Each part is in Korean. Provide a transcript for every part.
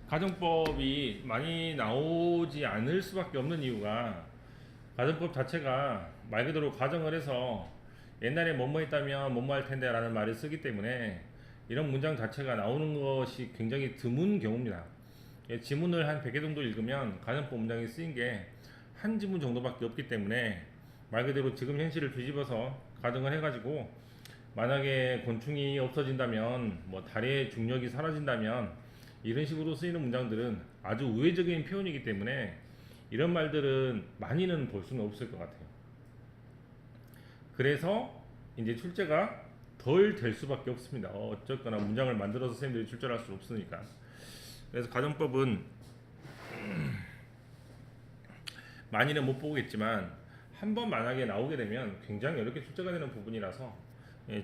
가정법이 많이 나오지 않을 수밖에 없는 이유가 가정법 자체가 말 그대로 가정을 해서 옛날에 뭐뭐 했다면 뭐뭐 할 텐데 라는 말을 쓰기 때문에 이런 문장 자체가 나오는 것이 굉장히 드문 경우입니다. 예, 지문을 한 100개 정도 읽으면 가정법 문장이 쓰인 게 한 지문 정도밖에 없기 때문에 말 그대로 지금 현실을 뒤집어서 가정을 해가지고 만약에 곤충이 없어진다면 뭐 달의 중력이 사라진다면 이런 식으로 쓰이는 문장들은 아주 우회적인 표현이기 때문에 이런 말들은 많이는 볼 수는 없을 것 같아요. 그래서 이제 출제가 덜 될 수밖에 없습니다. 어쨌거나 문장을 만들어서 선생님들이 출제를 할 수 없으니까. 그래서 가정법은 많이는 못 보겠지만 한 번 만약에 나오게 되면 굉장히 어렵게 출제가 되는 부분이라서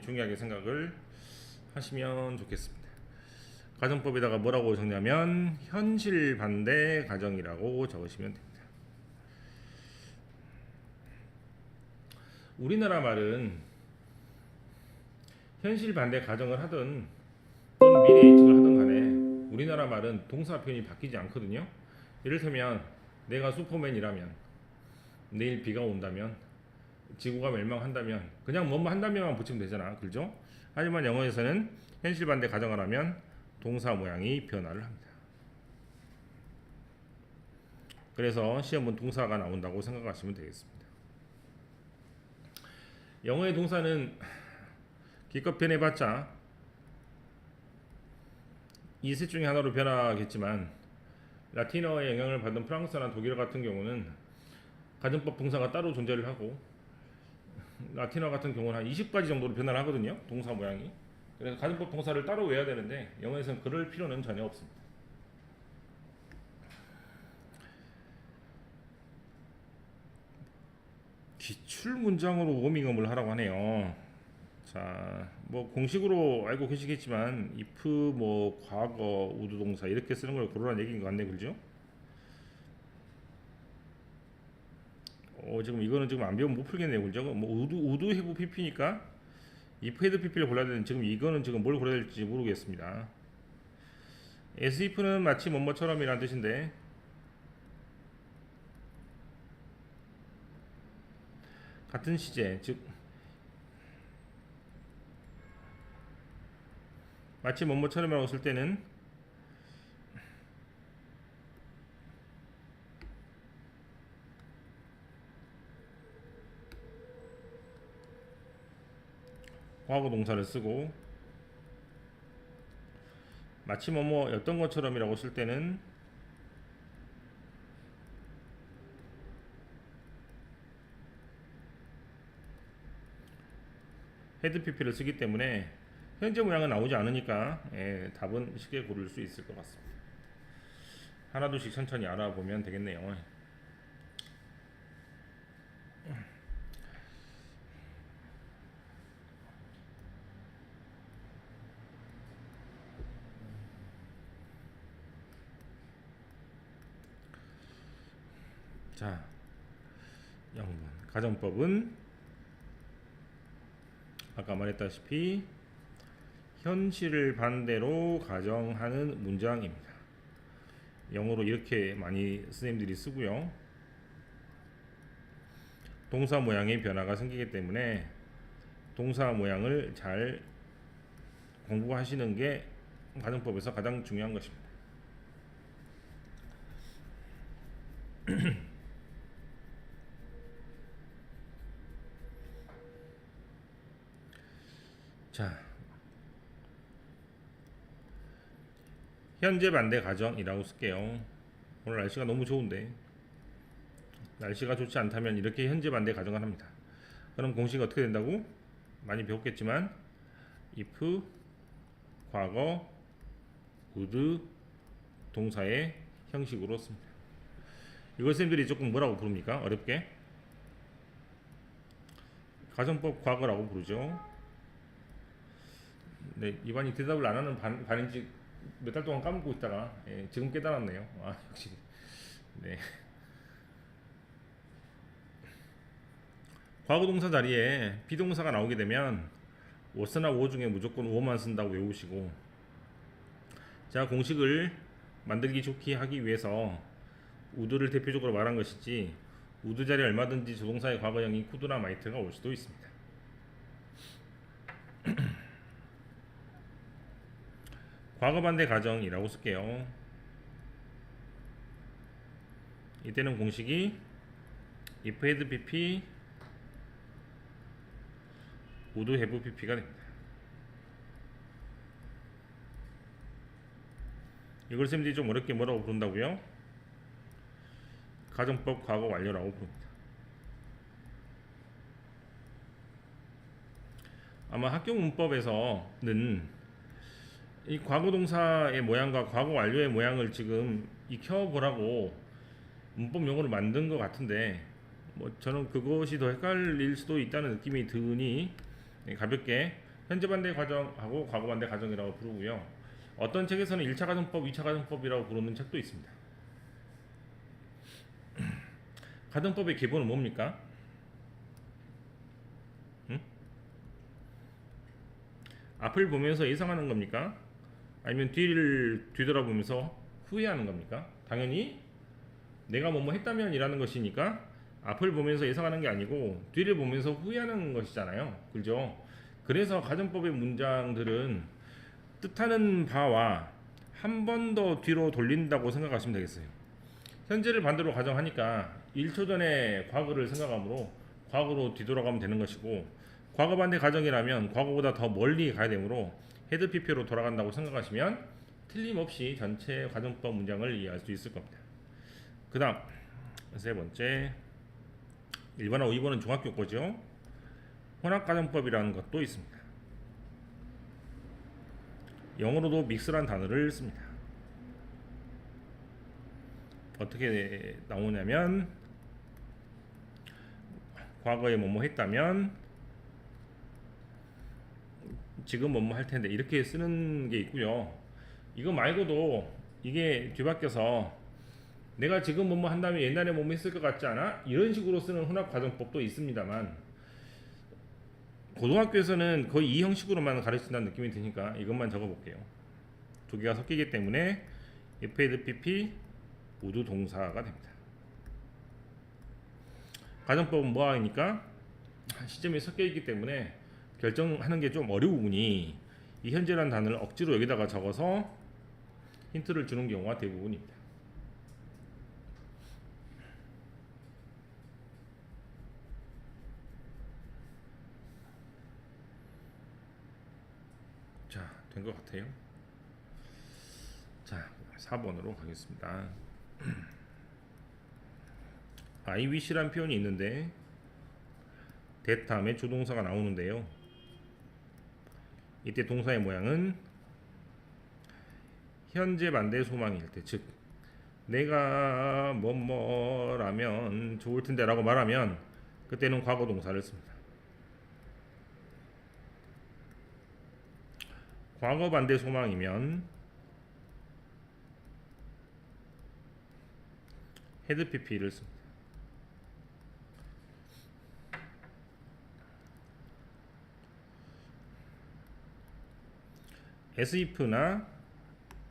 중요하게 생각을 하시면 좋겠습니다. 가정법에다가 뭐라고 적냐면 현실 반대 가정이라고 적으시면 됩니다. 우리나라 말은 현실 반대 가정을 하든 또는 미래 예측을 하든 간에 우리나라 말은 동사 표현이 바뀌지 않거든요. 이를테면 내가 슈퍼맨이라면 내일 비가 온다면 지구가 멸망한다면 그냥 뭐뭐 한다면만 붙이면 되잖아. 그죠? 하지만 영어에서는 현실 반대 가정을 하면 동사 모양이 변화를 합니다. 그래서 시험은 동사가 나온다고 생각하시면 되겠습니다. 영어의 동사는 기껏 변해봤자 이 셋 중에 하나로 변하겠지만 라틴어의 영향을 받은 프랑스나 독일 같은 경우는 가정법 동사가 따로 존재를 하고 라틴어 같은 경우는 한 20가지 정도로 변화를 하거든요. 동사 모양이. 그래서 가정법 동사를 따로 외워야 되는데 영어에서는 그럴 필요는 전혀 없습니다. 기출 문장으로 워밍업을 하라고 하네요. 자, 뭐 공식으로 알고 계시겠지만 if 뭐 과거 우도 동사 이렇게 쓰는 걸 고르라는 얘기인 것 같네, 그죠? 지금 이거는 지금 안 배우면 못 풀겠네요, 그죠? 뭐 우도 해부 PP니까 if 헤드 PP를 골라야 되는 지금 이거는 지금 뭘 골라야 될지 모르겠습니다. as if는 마치 뭐뭐처럼이라는 뜻인데 같은 시제 즉 마치 뭐뭐처럼이라고 쓸 때는 과거 동사를 쓰고 마치 뭐뭐였던 것처럼이라고 쓸 때는 헤드 PP를 쓰기 때문에 현재 모양은 나오지 않으니까 답은 쉽게 고를 수 있을 것 같습니다. 하나둘씩 천천히 알아보면 되겠네요. 자, 0번 가정법은 아까 말했다시피 현실을 반대로 가정하는 문장입니다. 영어로 이렇게 많이 선생님들이 쓰고요. 동사 모양의 변화가 생기기 때문에 동사 모양을 잘 공부하시는 게 가정법에서 가장 중요한 것입니다. 자, 현재 반대 가정이라고 쓸게요. 오늘 날씨가 너무 좋은데 날씨가 좋지 않다면 이렇게 현재 반대 가정을 합니다. 그럼 공식이 어떻게 된다고? 많이 배웠겠지만 if 과거 would 동사의 형식으로 씁니다. 이걸 쌤들이 조금 뭐라고 부릅니까? 어렵게 가정법 과거라고 부르죠. 네, 이반이 대답을 안 하는 반인지 몇 달 동안 까먹고 있다가 지금 깨달았네요. 역시 네. 과거 동사 자리에 비동사가 나오게 되면 was나 was 중에 무조건 was만 쓴다고 외우시고 자 공식을 만들기 좋게 하기 위해서 우드를 대표적으로 말한 것이지, 우드 자리에 얼마든지 조동사의 과거형인 could나 might가 올 수도 있습니다. 과거 반대 가정이라고 쓸게요. 이때는 공식이 if had pp would have pp가 됩니다. 이걸 쌤들이 좀 어렵게 뭐라고 부른다고요? 가정법 과거 완료라고 부릅니다. 아마 학교 문법에서는 이 과거 동사의 모양과 과거 완료의 모양을 지금 익혀보라고 문법 용어를 만든 것 같은데, 뭐 저는 그것이 더 헷갈릴 수도 있다는 느낌이 드니 가볍게 현재 반대 가정하고 과거 반대 가정이라고 부르고요. 어떤 책에서는 1차 가정법, 2차 가정법이라고 부르는 책도 있습니다. 가정법의 기본은 뭡니까? 앞을 보면서 예상하는 겁니까? 아니면 뒤를 뒤돌아보면서 후회하는 겁니까? 당연히 내가 뭐뭐 했다면 이라는 것이니까 앞을 보면서 예상하는 게 아니고 뒤를 보면서 후회하는 것이잖아요. 그죠? 그래서 가정법의 문장들은 뜻하는 바와 한 번 더 뒤로 돌린다고 생각하시면 되겠어요. 현재를 반대로 가정하니까 1초 전에 과거를 생각하므로 과거로 뒤돌아가면 되는 것이고, 과거 반대 가정이라면 과거보다 더 멀리 가야 되므로 헤드 PP로 돌아간다고 생각하시면 틀림없이 전체 가정법 문장을 이해할 수 있을 겁니다. 그 다음 세 번째, 1번하고 2번은 중학교 거죠. 혼합가정법이라는 것도 있습니다. 영어로도 믹스란 단어를 씁니다. 어떻게 나오냐면, 과거에 뭐뭐 했다면 지금 뭐뭐 할 텐데, 이렇게 쓰는 게 있고요. 이거 말고도 이게 뒤바뀌어서 내가 지금 뭐뭐 한다면 옛날에 뭐뭐 했을 것 같지 않아? 이런 식으로 쓰는 혼합가정법도 있습니다만, 고등학교에서는 거의 이 형식으로만 가르친다는 느낌이 드니까 이것만 적어볼게요. 두 개가 섞이기 때문에 if, had, pp 모두 동사가 됩니다. 가정법은 뭐하니까 시점이 섞여있기 때문에 결정하는 게 좀 어려우니 이 현재라는 단어를 억지로 여기다가 적어서 힌트를 주는 경우가 대부분입니다. 자, 된 것 같아요. 자, 4번으로 가겠습니다. I wish란 표현이 있는데 that 다음에 조동사가 나오는데요. 이때 동사의 모양은 현재 반대 소망일 때, 즉 내가 뭐뭐라면 좋을 텐데 라고 말하면 그때는 과거 동사를 씁니다. 과거 반대 소망이면 had pp를 씁니다. asif나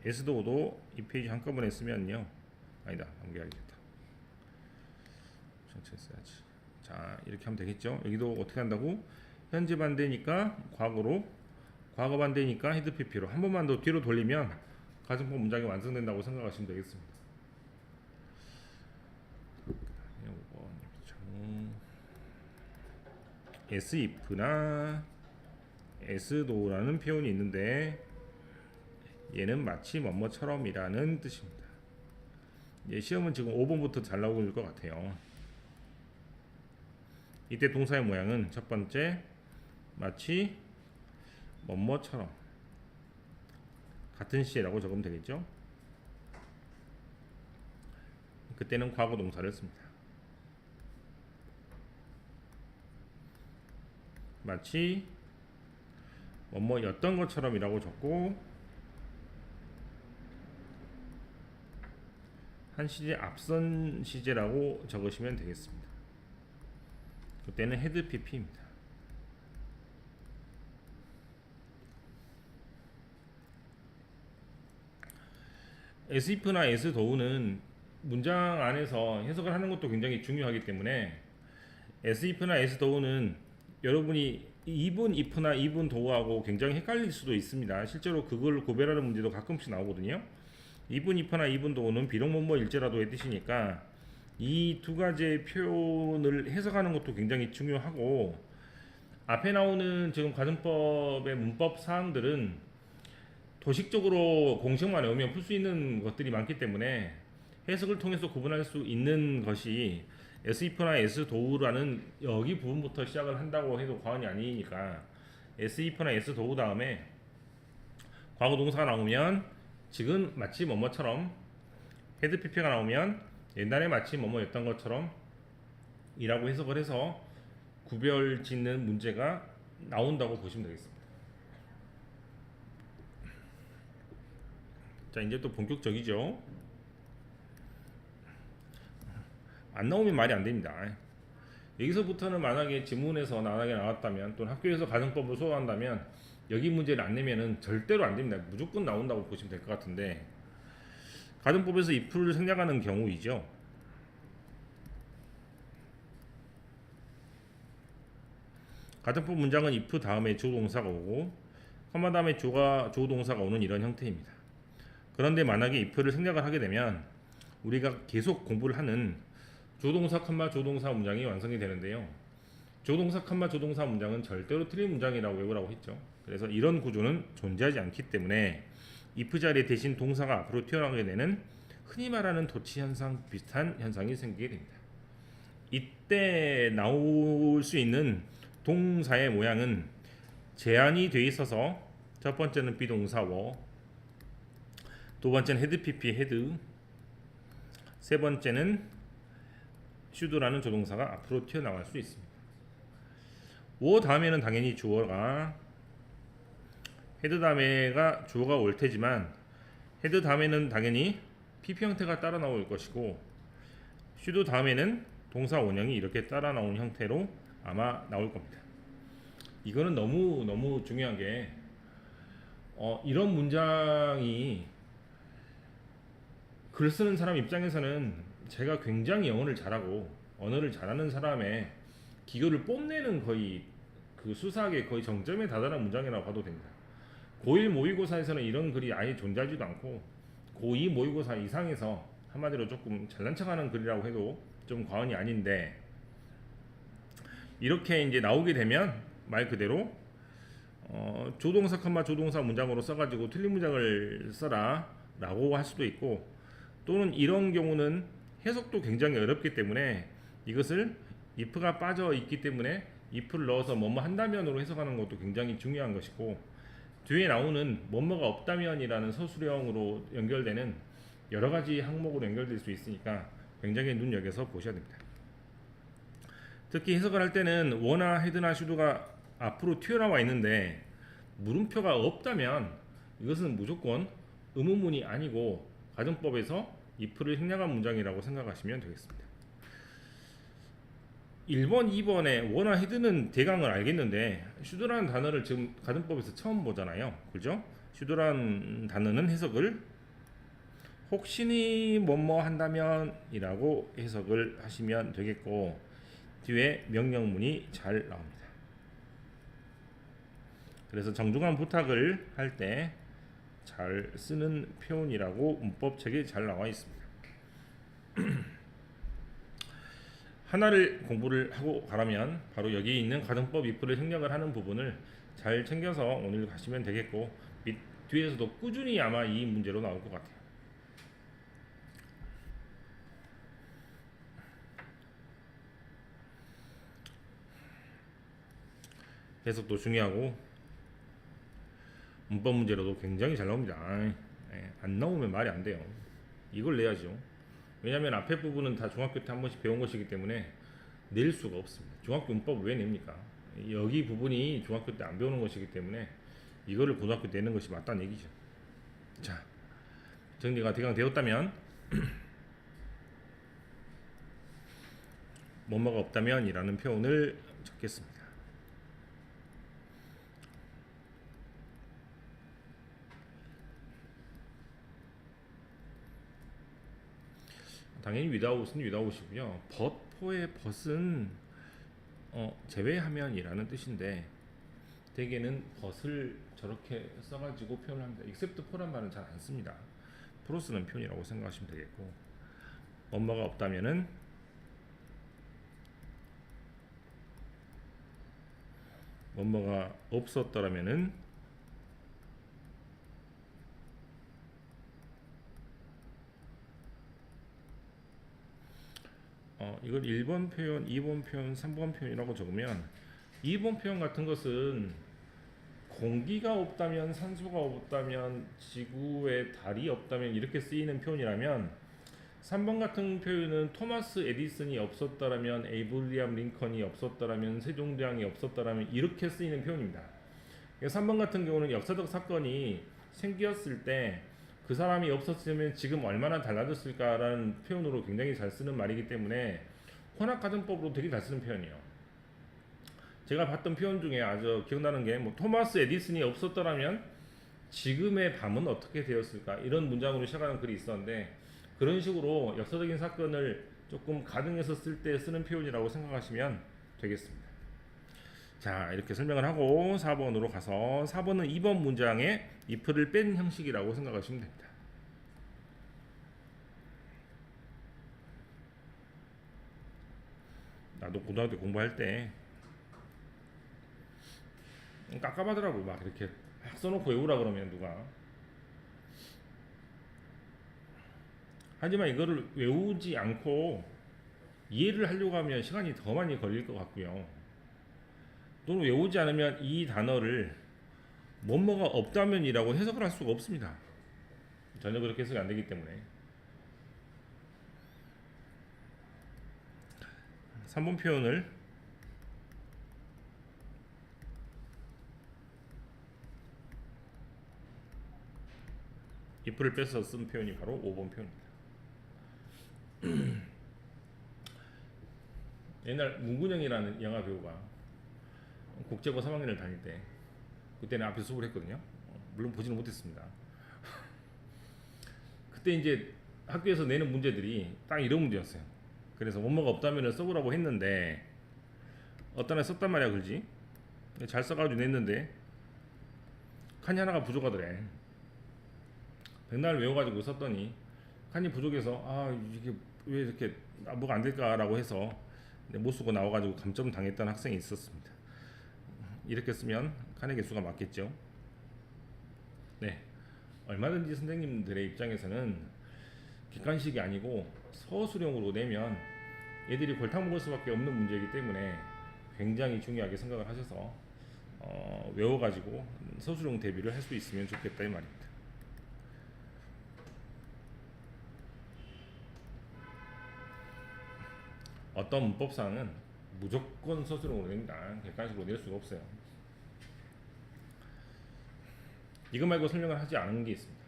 as도도 이 페이지 한꺼번에 쓰면요, 아니다, 넘겨야겠다. 전체 써야지. 자, 이렇게 하면 되겠죠. 여기도 어떻게 한다고? 현재 반대니까 과거로, 과거 반대니까 헤드 pp로 한 번만 더 뒤로 돌리면 가정법 문장이 완성된다고 생각하시면 되겠습니다. asif나 as도라는 표현이 있는데 얘는 마치 뭐뭐처럼이라는 뜻입니다. 시험은 지금 5번부터 잘 나오고 있을 것 같아요. 이때 동사의 모양은 첫 번째 마치 뭐뭐처럼 같은 시제라고 적으면 되겠죠. 그때는 과거 동사를 씁니다. 마치 뭐뭐였던 것처럼이라고 적고, 한 시제 앞선 시제라고 적으시면 되겠습니다. 그때는 헤드 pp입니다. SIF나 SDOU는 문장 안에서 해석을 하는 것도 굉장히 중요하기 때문에 SIF나 SDOU는 여러분이 이분 if나 이분 do우하고 굉장히 헷갈릴 수도 있습니다. 실제로 그걸 구별하는 문제도 가끔씩 나오거든요. 이분 if나 이분 do우는 비록 뭐뭐일지라도의 뜻이니까 이 두 가지의 표현을 해석하는 것도 굉장히 중요하고, 앞에 나오는 지금 가정법의 문법 사항들은 도식적으로 공식만 외우면 풀 수 있는 것들이 많기 때문에 해석을 통해서 구분할 수 있는 것이 SIF나 SDOU라는 여기 부분부터 시작을 한다고 해도 과언이 아니니까, SIF나 SDOU 다음에 과거 동사가 나오면 지금 마치 뭐뭐처럼, 헤드 PP가 나오면 옛날에 마치 뭐뭐였던 것처럼 이라고 해석을 해서 구별 짓는 문제가 나온다고 보시면 되겠습니다. 자, 이제 또 본격적이죠. 안 나오면 말이 안 됩니다. 여기서부터는 만약에 지문에서 만약에 나왔다면, 또는 학교에서 가정법을 수업한다면 여기 문제를 안 내면은 절대로 안 됩니다. 무조건 나온다고 보시면 될 것 같은데, 가정법에서 if를 생략하는 경우이죠. 가정법 문장은 if 다음에 주동사가 오고 컴마 다음에 주동사가 오는 이런 형태입니다. 그런데 만약에 if를 생략을 하게 되면 우리가 계속 공부를 하는 주동사 컴마 주동사 문장이 완성이 되는데요. 주동사 컴마 주동사 문장은 절대로 틀린 문장이라고 외우라고 했죠. 그래서 이런 구조는 존재하지 않기 때문에 if 자리에 대신 동사가 앞으로 튀어나오게 되는 흔히 말하는 도치 현상 비슷한 현상이 생기게 됩니다. 이때 나올 수 있는 동사의 모양은 제한이 돼 있어서, 첫 번째는 비동사워, 두 번째는 헤드 PP 헤드, 세 번째는 should라는 조동사가 앞으로 튀어나갈 수 있습니다. 워 다음에는 당연히 주어가, 헤드 다음에가 주어가 올 테지만 헤드 다음에는 당연히 PP 형태가 따라 나올 것이고, should 다음에는 동사 원형이 이렇게 따라 나온 형태로 아마 나올 겁니다. 이거는 너무 중요한 게, 이런 문장이 글 쓰는 사람 입장에서는 제가 굉장히 영어를 잘하고 언어를 잘하는 사람의 기교를 뽐내는 거의 그 수사학의 거의 정점에 다다른 문장이라고 봐도 됩니다. 고1 모의고사에서는 이런 글이 아예 존재하지도 않고, 고2 모의고사 이상에서 한마디로 조금 잘난 척하는 글이라고 해도 좀 과언이 아닌데, 이렇게 이제 나오게 되면 말 그대로 조동사 컴마 조동사 문장으로 써가지고 틀린 문장을 써라 라고 할 수도 있고, 또는 이런 경우는 해석도 굉장히 어렵기 때문에 이것을 if가 빠져 있기 때문에 if를 넣어서 뭐뭐 한다면으로 해석하는 것도 굉장히 중요한 것이고, 뒤에 나오는 뭐뭐가 없다면이라는 서술형으로 연결되는 여러 가지 항목으로 연결될 수 있으니까 굉장히 눈여겨서 보셔야 됩니다. 특히 해석을 할 때는 워나 헤드나 should가 앞으로 튀어나와 있는데 물음표가 없다면 이것은 무조건 의문문이 아니고 가정법에서 if를 생략한 문장이라고 생각하시면 되겠습니다. 1번, 2번에 워나 헤드는 대강을 알겠는데 should라는 단어를 지금 가정법에서 처음 보잖아요. 그죠? should라는 단어는 해석을 혹시니 뭐뭐 한다면 이라고 해석을 하시면 되겠고, 뒤에 명령문이 잘 나옵니다. 그래서 정중한 부탁을 할 때 잘 쓰는 표현이라고 문법책에 잘 나와 있습니다. 하나를 공부를 하고 가라면 바로 여기 있는 가정법 if를 생략을 하는 부분을 잘 챙겨서 오늘 가시면 되겠고, 뒤에서도 꾸준히 아마 이 문제로 나올 것 같아요. 해석도 중요하고 문법 문제로도 굉장히 잘 나옵니다. 안 나오면 말이 안 돼요. 이걸 내야죠. 왜냐하면 앞에 부분은 다 중학교 때 한 번씩 배운 것이기 때문에 낼 수가 없습니다. 중학교 문법을 왜 냅니까? 여기 부분이 중학교 때 안 배우는 것이기 때문에 이거를 고등학교 때 내는 것이 맞다는 얘기죠. 자, 정리가 대강 되었다면 뭐뭐가 없다면 이라는 표현을 적겠습니다. 당연히 without은 without이고요. but포의 but은 제외하면이라는 뜻인데 대개는 but을 저렇게 써가지고 표현을 합니다. except for란 말은 잘 안 씁니다. 프로 쓰는 표현이라고 생각하시면 되겠고, 뭐뭐가 없다면은 뭐뭐가 없었더라면은 이걸 1번 표현, 2번 표현, 3번 표현이라고 적으면 2번 표현 같은 것은 공기가 없다면, 산소가 없다면, 지구에 달이 없다면 이렇게 쓰이는 표현이라면 3번 같은 표현은 토마스 에디슨이 없었다라면, 에이브리암 링컨이 없었다라면, 세종대왕이 없었다라면 이렇게 쓰이는 표현입니다. 3번 같은 경우는 역사적 사건이 생겼을 때 그 사람이 없었으면 지금 얼마나 달라졌을까라는 표현으로 굉장히 잘 쓰는 말이기 때문에 혼합가정법으로 되게 잘 쓰는 표현이에요. 제가 봤던 표현 중에 아주 기억나는 게 토마스 에디슨이 없었더라면 지금의 밤은 어떻게 되었을까, 이런 문장으로 시작하는 글이 있었는데, 그런 식으로 역사적인 사건을 조금 가정해서 쓸 때 쓰는 표현이라고 생각하시면 되겠습니다. 자, 이렇게 설명을 하고 4번으로 가서 4번은 2번 문장에 if를 뺀 형식이라고 생각하시면 됩니다. 나도 고등학교 때 공부할 때 깝깝하더라고요. 막 이렇게 막 써놓고 외우라 그러면 누가. 하지만 이거를 외우지 않고 이해를 하려고 하면 시간이 더 많이 걸릴 것 같고요. 또는 외우지 않으면 이 단어를 뭐뭐가 없다면이라고 해석을 할 수가 없습니다. 전혀 그렇게 해석이 안 되기 때문에. 3번 표현을 if를 빼서 쓴 표현이 바로 5번 표현입니다. 옛날 문근영이라는 영화 배우가 국제고 3학년을 다닐 때, 그때는 앞에서 수업을 했거든요. 물론 보지는 못했습니다. 그때 이제 학교에서 내는 문제들이 딱 이런 문제였어요. 그래서 뭐뭐가 없다면 써보라고 했는데 어떤 애 썼단 말이야 글지. 잘 써가지고 냈는데 칸이 하나가 부족하더래. 백날 외워가지고 썼더니 칸이 부족해서 이게 왜 이렇게 뭐가 안 될까라고 해서 못 쓰고 나와가지고 감점 당했던 학생이 있었습니다. 이렇게 쓰면 칸의 개수가 맞겠죠. 네, 얼마든지 선생님들의 입장에서는 객관식이 아니고 서술형으로 내면 애들이 골탕 먹을 수밖에 없는 문제이기 때문에 굉장히 중요하게 생각을 하셔서 외워가지고 서술형 대비를 할 수 있으면 좋겠다 이 말입니다. 어떤 문법상은 무조건 서술형으로 냅니다. 객관식으로 낼 수가 없어요. 이거 말고 설명을 하지 않은 게 있습니다.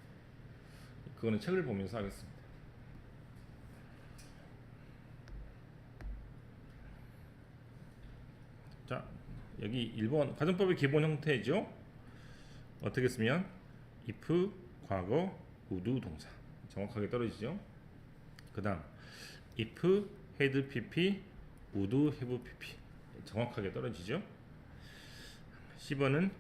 그거는 책을 보면서 하겠습니다. 자, 여기 1번 가정법의 기본 형태죠. 어떻게 쓰면 if, 과거, would 동사 정확하게 떨어지죠. 그 다음 if had pp, would have pp 정확하게 떨어지죠. 10번은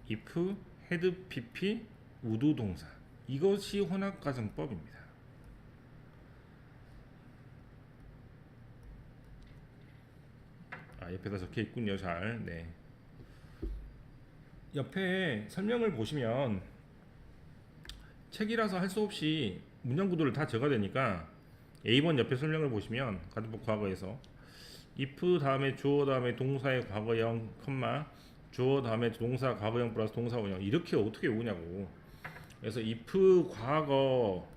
if had pp, would 동사, 이것이 혼합가정법입니다. 옆에다 적혀 있군요. 잘. 네. 옆에 설명을 보시면 책이라서 할 수 없이 문장 구도를 다 적어야 되니까 A번 옆에 설명을 보시면 가정법 과거에서 if 다음에 주어 다음에 동사의 과거형 컴마 주어 다음에 동사 과거형 플러스 동사 원형 이렇게 어떻게 외우냐고. 그래서 if 과거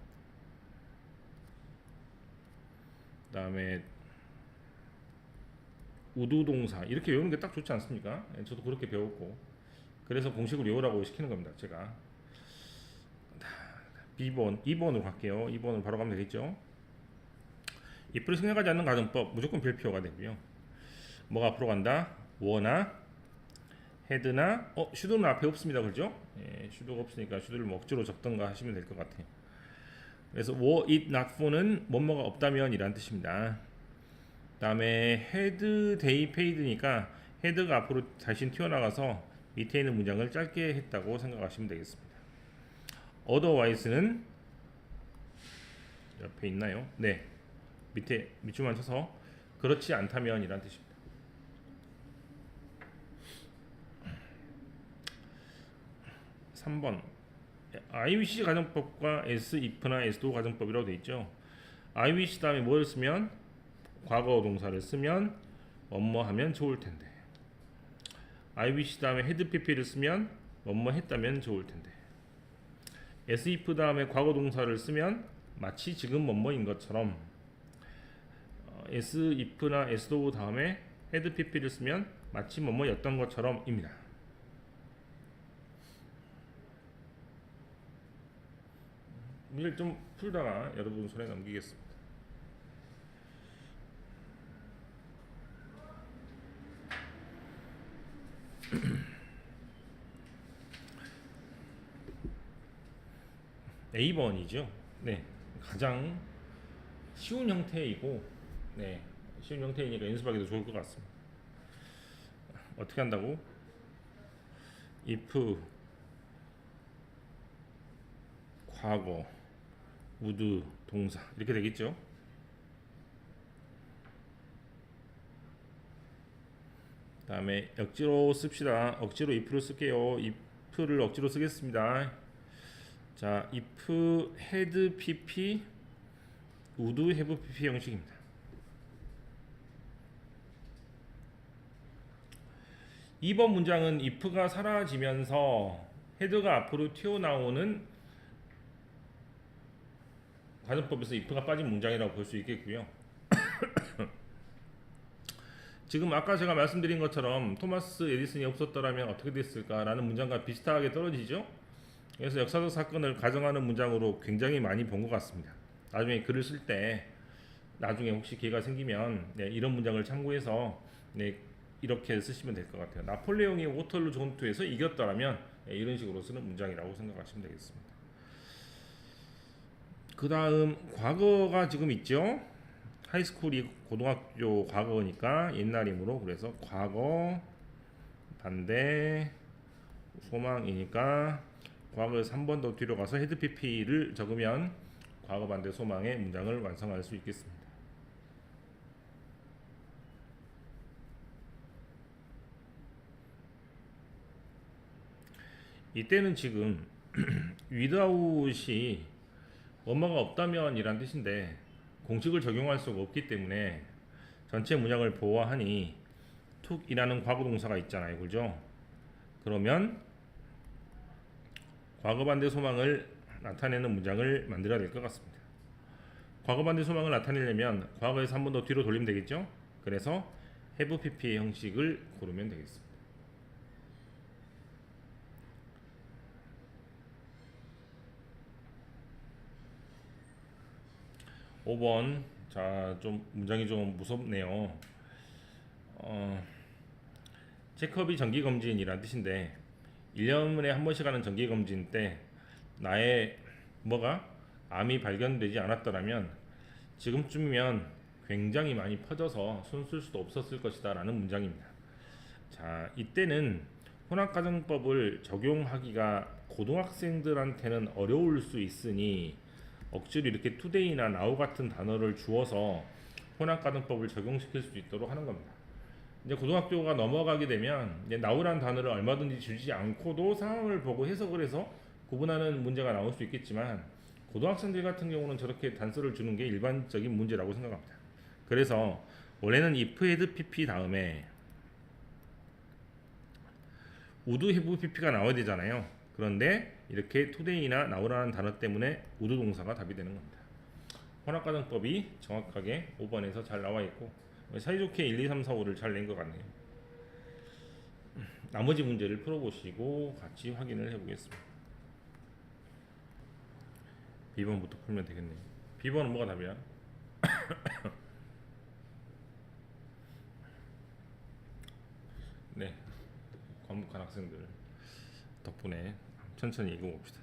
다음에 우두 동사 이렇게 외우는 게 딱 좋지 않습니까? 저도 그렇게 배웠고 그래서 공식을 외우라고 시키는 겁니다. 제가 B번, 2번으로 갈게요. 2번으로 바로 가면 되겠죠. if를 생략하지 않는 가정법 무조건 별표가 되고요. 뭐가 앞으로 간다? were나 had나 should는 앞에 없습니다. 그렇죠? should가 없으니까 should를 억지로 적던가 하시면 될 것 같아요. 그래서 were it not for는 뭐뭐가 없다면 이란 뜻입니다. 다음에 had they paid니까 had가 앞으로 다시 튀어나가서 밑에 있는 문장을 짧게 했다고 생각하시면 되겠습니다. otherwise는 옆에 있나요? 네, 밑에 밑줄만 쳐서 그렇지 않다면 이란 뜻입니다. 3번 I wish 가정법과 as if나 as도 가정법이라고 되어 있죠. I wish 다음에 뭐를 쓰면 과거 동사를 쓰면 뭐뭐 하면 좋을 텐데. I wish 다음에 had pp를 쓰면 뭐뭐 했다면 좋을 텐데. as if 다음에 과거 동사를 쓰면 마치 지금 뭐뭐인 것처럼. as if나 as도 다음에 had pp를 쓰면 마치 뭐뭐였던 것처럼입니다. 문제를 좀 풀다가 여러분 손에 넘기겠습니다. A번이죠. 네, 가장 쉬운 형태이고, 네, 쉬운 형태이니까 연습하기도 좋을 것 같습니다. 어떻게 한다고? if 과거 would 동사 이렇게 되겠죠. 다음에 억지로 씁시다. 억지로 if를 쓸게요. if를 억지로 쓰겠습니다. 자, if had pp would have pp 형식입니다. 이번 문장은 if가 사라지면서 head가 앞으로 튀어나오는 가정법에서 if가 빠진 문장이라고 볼 수 있겠고요. 지금 아까 제가 말씀드린 것처럼 토마스 에디슨이 없었더라면 어떻게 됐을까라는 문장과 비슷하게 떨어지죠. 그래서 역사적 사건을 가정하는 문장으로 굉장히 많이 본 것 같습니다. 나중에 글을 쓸 때 나중에 혹시 기회가 생기면 네, 이런 문장을 참고해서 네, 이렇게 쓰시면 될 것 같아요. 나폴레옹이 워털루 전투에서 이겼더라면 네, 이런 식으로 쓰는 문장이라고 생각하시면 되겠습니다. 그 다음 과거가 지금 있죠. 하이스쿨이 고등학교 과거니까 옛날이므로 그래서 과거 반대 소망이니까 과거에서 한 번 더 뒤로 가서 헤드 pp를 적으면 과거 반대 소망의 문장을 완성할 수 있겠습니다. 이때는 지금 without이 뭐뭐가 없다면 이란 뜻인데 공식을 적용할 수가 없기 때문에 전체 문장을 보호하니 took이라는 과거 동사가 있잖아요. 그죠? 그러면 과거 반대 소망을 나타내는 문장을 만들어야 될 것 같습니다. 과거 반대 소망을 나타내려면 과거에서 한 번 더 뒤로 돌리면 되겠죠? 그래서 have pp의 형식을 고르면 되겠습니다. 5번. 자, 좀 문장이 좀 무섭네요. 체크업이 정기검진이란 뜻인데 1년에 한 번씩 하는 정기검진 때 나의 뭐가 암이 발견되지 않았더라면 지금쯤이면 굉장히 많이 퍼져서 손 쓸 수도 없었을 것이다 라는 문장입니다. 자, 이때는 혼합가정법을 적용하기가 고등학생들한테는 어려울 수 있으니 억지로 이렇게 today나 now 같은 단어를 주어서 혼합가정법을 적용시킬 수 있도록 하는 겁니다. 이제 고등학교가 넘어가게 되면 이제 now라는 단어를 얼마든지 주지 않고도 상황을 보고 해석을 해서 구분하는 문제가 나올 수 있겠지만 고등학생들 같은 경우는 저렇게 단서를 주는 게 일반적인 문제라고 생각합니다. 그래서 원래는 if had pp 다음에 would have pp가 나와야 되잖아요. 그런데 이렇게 today나 now라는 단어 때문에 would 동사가 답이 되는 겁니다. 혼합가정법이 정확하게 5번에서 잘 나와 있고 사이좋게 1, 2, 3, 4, 5를 잘 낸 것 같네요. 나머지 문제를 풀어보시고 같이 확인을 해보겠습니다. B번부터 풀면 되겠네요. B번은 뭐가 답이야? 네, 과묵한 학생들 덕분에 천천히 읽어봅시다.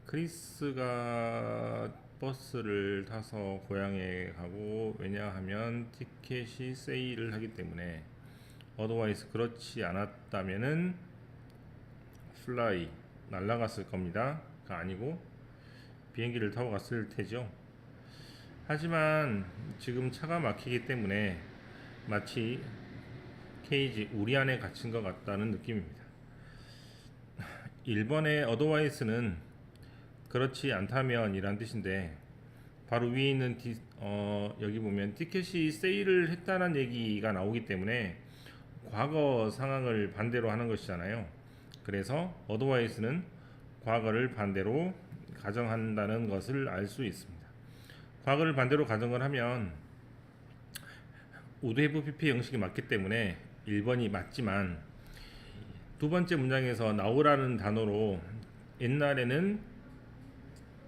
크리스가 버스를 타서 고향에 가고, 왜냐하면 티켓이 세일을 하기 때문에. 어더와이스 그렇지 않았다면은 플라이 날아갔을 겁니다. 가 아니고 비행기를 타고 갔을 테죠. 하지만 지금 차가 막히기 때문에 마치 케이지 우리 안에 갇힌 것 같다는 느낌입니다. 1번의 어더와이스는 그렇지 않다면 이란 뜻인데, 바로 위에 있는 여기 보면 티켓이 세일을 했다는 얘기가 나오기 때문에 과거 상황을 반대로 하는 것이잖아요. 그래서 otherwise는 과거를 반대로 가정한다는 것을 알 수 있습니다. 과거를 반대로 가정을 하면 would have PP 형식이 맞기 때문에 1번이 맞지만, 두 번째 문장에서 now라는 단어로 옛날에는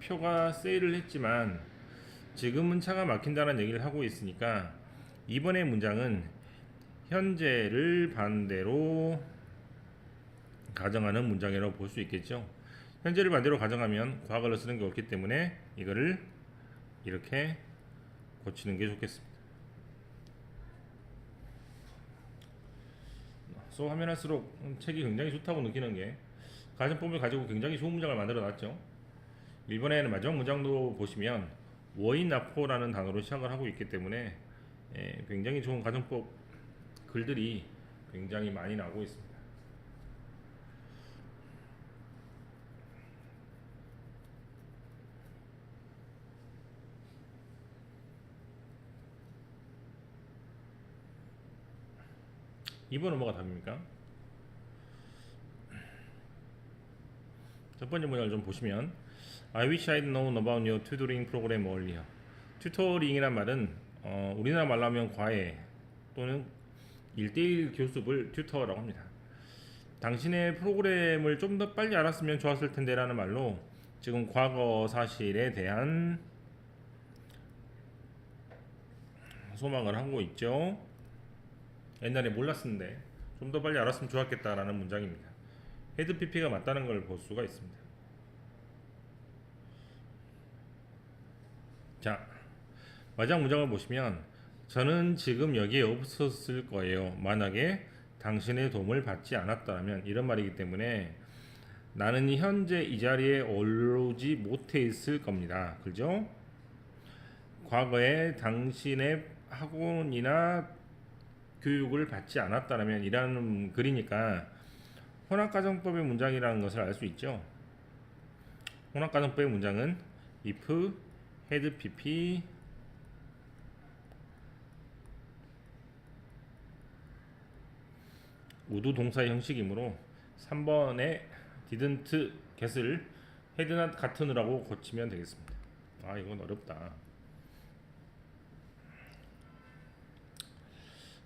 표가 세일을 했지만 지금은 차가 막힌다는 얘기를 하고 있으니까, 이번의 문장은 현재를 반대로 가정하는 문장이라고 볼 수 있겠죠. 현재를 반대로 가정하면 과거를 쓰는 게 옳기 때문에 이거를 이렇게 고치는 게 좋겠습니다. 하면 할수록 책이 굉장히 좋다고 느끼는 게, 가정법을 가지고 굉장히 좋은 문장을 만들어 놨죠. 1번에는 마지막 문장도 보시면 워인나포라는 단어로 시작을 하고 있기 때문에 굉장히 좋은 가정법 글들이 굉장히 많이 나오고 있습니다. 이번은 뭐가 답입니까? 첫 번째 문장을 좀 보시면 I wish I'd known about your tutoring program earlier. 튜터링이란 말은 우리나라 말로 하면 과외 또는 1대1 교습을 튜터라고 합니다. 당신의 프로그램을 좀 더 빨리 알았으면 좋았을 텐데 라는 말로 지금 과거 사실에 대한 소망을 하고 있죠. 옛날에 몰랐는데 좀 더 빨리 알았으면 좋았겠다라는 문장입니다. 헤드 PP가 맞다는 걸 볼 수가 있습니다. 자, 마지막 문장을 보시면 저는 지금 여기에 없었을 거예요. 만약에 당신의 도움을 받지 않았다면, 이런 말이기 때문에 나는 현재 이 자리에 오르지 못해 있을 겁니다. 그죠? 과거에 당신의 학원이나 교육을 받지 않았다면 이라는 글이니까 혼합가정법의 문장이라는 것을 알 수 있죠. 혼합가정법의 문장은 if, had pp, 우두 동사의 형식이므로 3번에 didn't get을 had not 같은으로 고치면 되겠습니다. 아, 이건 어렵다.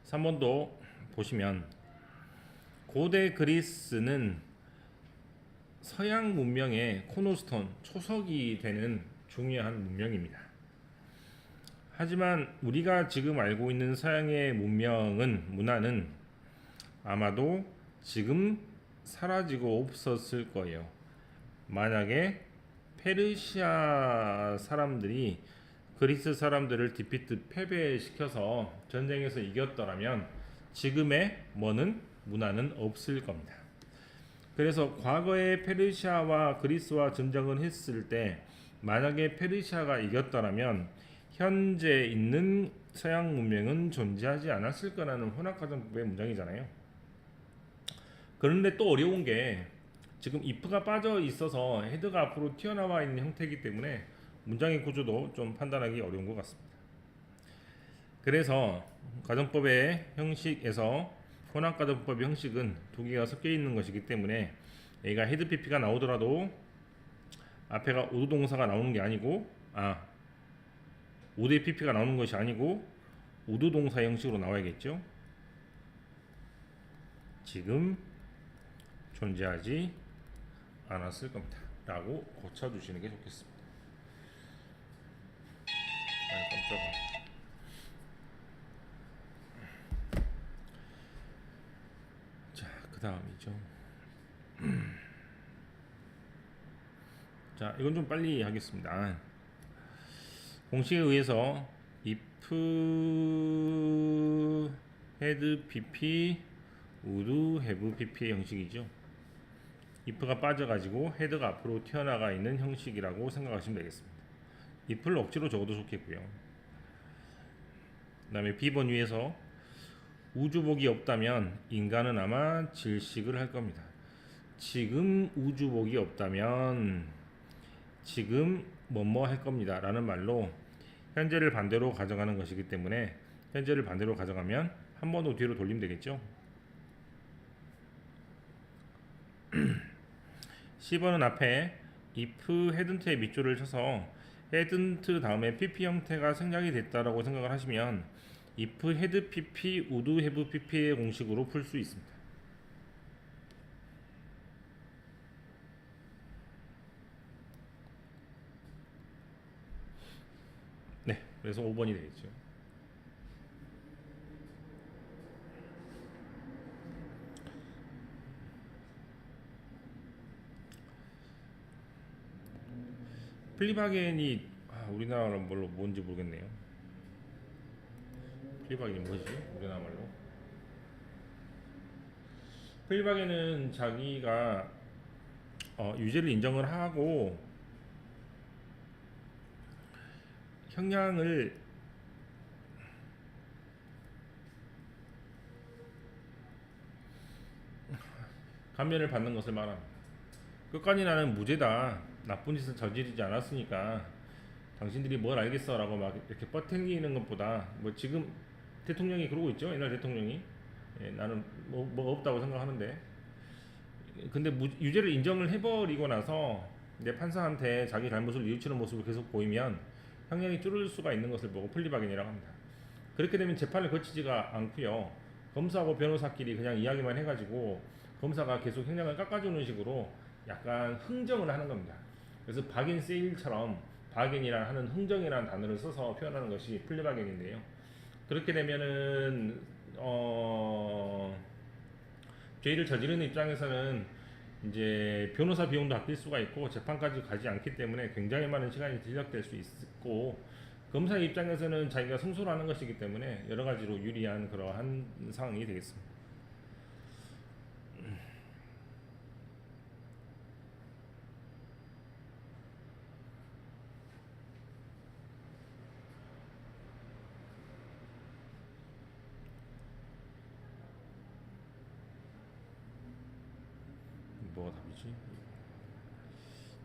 3번도 보시면 고대 그리스는 서양 문명의 코너스톤, 초석이 되는 중요한 문명입니다. 하지만 우리가 지금 알고 있는 서양의 문화는 아마도 지금 사라지고 없었을 거예요. 만약에 페르시아 사람들이 그리스 사람들을 디피트 패배시켜서 전쟁에서 이겼더라면 지금의 문화는 없을 겁니다. 그래서 과거에 페르시아와 그리스와 전쟁을 했을 때 만약에 페르시아가 이겼더라면 현재 있는 서양 문명은 존재하지 않았을 거라는 혼합가정법의 문장이잖아요. 그런데 또 어려운 게 지금 if가 빠져 있어서 헤드가 앞으로 튀어나와 있는 형태이기 때문에 문장의 구조도 좀 판단하기 어려운 것 같습니다. 그래서 가정법의 형식에서 혼합가정법의 형식은 두 개가 섞여 있는 것이기 때문에 얘가 헤드 PP가 나오더라도 앞에가 우도 동사가 나오는 게 아니고 우드의 PP가 나오는 것이 아니고 우도 동사 형식으로 나와야겠죠. 지금 존재하지 않았을 겁니다 라고 고쳐주시는 게 좋겠습니다. 깜짝아. 자, 그 다음이죠. 자, 자, 이건 좀 빨리 하겠습니다. 공식에 의해서 if had pp would have pp의 형식이죠. if가 빠져가지고 head가 앞으로 튀어나가 있는 형식이라고 생각하시면 되겠습니다. if를 억지로 적어도 좋겠고요. 그 다음에 b번 위에서 우주복이 없다면 인간은 아마 질식을 할 겁니다. 지금 우주복이 없다면 지금 뭐뭐 할 겁니다 라는 말로 현재를 반대로 가져가는 것이기 때문에 현재를 반대로 가져가면 한 번 더 뒤로 돌리면 되겠죠. 10번은 앞에 if hadn't의 밑줄을 쳐서 hadn't 다음에 pp 형태가 생략이 됐다라고 생각을 하시면 if had pp would have pp의 공식으로 풀 수 있습니다. 네, 그래서 5번이 되겠죠. 플리바겐이 우리나라 말로 뭔지 모르겠네요. 플리바겐이 뭐지? 우리나라 말로. 플리바겐은 자기가 유죄를 인정을 하고 형량을 감면을 받는 것을 말합니다. 끝까지 나는 무죄다. 나쁜 짓을 저지르지 않았으니까 당신들이 뭘 알겠어 라고 막 이렇게 뻗탱기는 것보다 뭐 지금 대통령이 그러고 있죠. 옛날 대통령이 나는 뭐 없다고 생각하는데 근데 유죄를 인정을 해버리고 나서 내 판사한테 자기 잘못을 뉘우치는 모습을 계속 보이면 형량이 줄어들 수가 있는 것을 보고 플리바겐이라고 합니다. 그렇게 되면 재판을 거치지가 않고요. 검사하고 변호사끼리 그냥 이야기만 해가지고 검사가 계속 형량을 깎아주는 식으로 약간 흥정을 하는 겁니다. 그래서 박인 세일처럼 박인이라 하는 흥정이라는 단어를 써서 표현하는 것이 플리바겐인데요. 그렇게 되면은 죄를 저지르는 입장에서는 이제 변호사 비용도 아낄 수가 있고 재판까지 가지 않기 때문에 굉장히 많은 시간이 절약될 수 있고 검사 입장에서는 자기가 승소를 하는 것이기 때문에 여러 가지로 유리한 그러한 상황이 되겠습니다. 뭐가 답이지?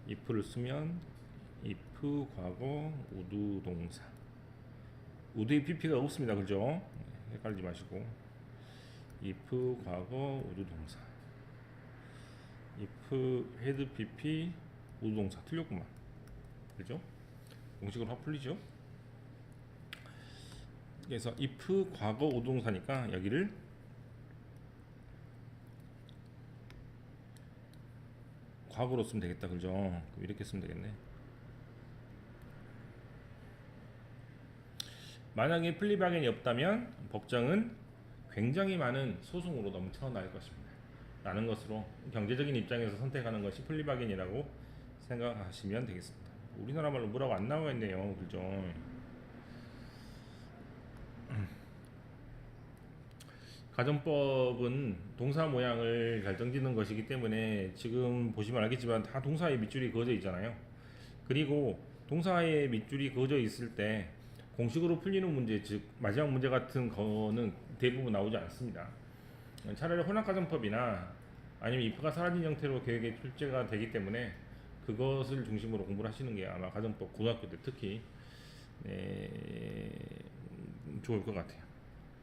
if를 쓰면 if 과거 would 동사 would의 pp가 없습니다. 그죠? 헷갈리지 마시고 if 과거 would 동사 if had pp would 동사 틀렸구만. 그죠? 공식으로 확 풀리죠? 그래서 if 과거 would 동사니까 여기를 과거로 쓰면 되겠다. 그죠? 이렇게 쓰면 되겠네. 만약에 플리바겐이 없다면 법정은 굉장히 많은 소송으로 넘쳐날 것입니다. 라는 것으로 경제적인 입장에서 선택하는 것이 플리바겐이라고 생각하시면 되겠습니다. 우리나라 말로 뭐라고 안 나와 있네요. 그죠? 가정법은 동사 모양을 결정짓는 것이기 때문에 지금 보시면 알겠지만 다 동사의 밑줄이 그어져 있잖아요. 그리고 동사의 밑줄이 그어져 있을 때 공식으로 풀리는 문제, 즉 마지막 문제 같은 거는 대부분 나오지 않습니다. 차라리 혼합가정법이나 아니면 if가 사라진 형태로 계획에 출제가 되기 때문에 그것을 중심으로 공부를 하시는 게 아마 가정법 고등학교 때 특히 좋을 것 같아요.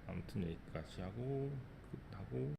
아무튼 여기까지 하고 끝하고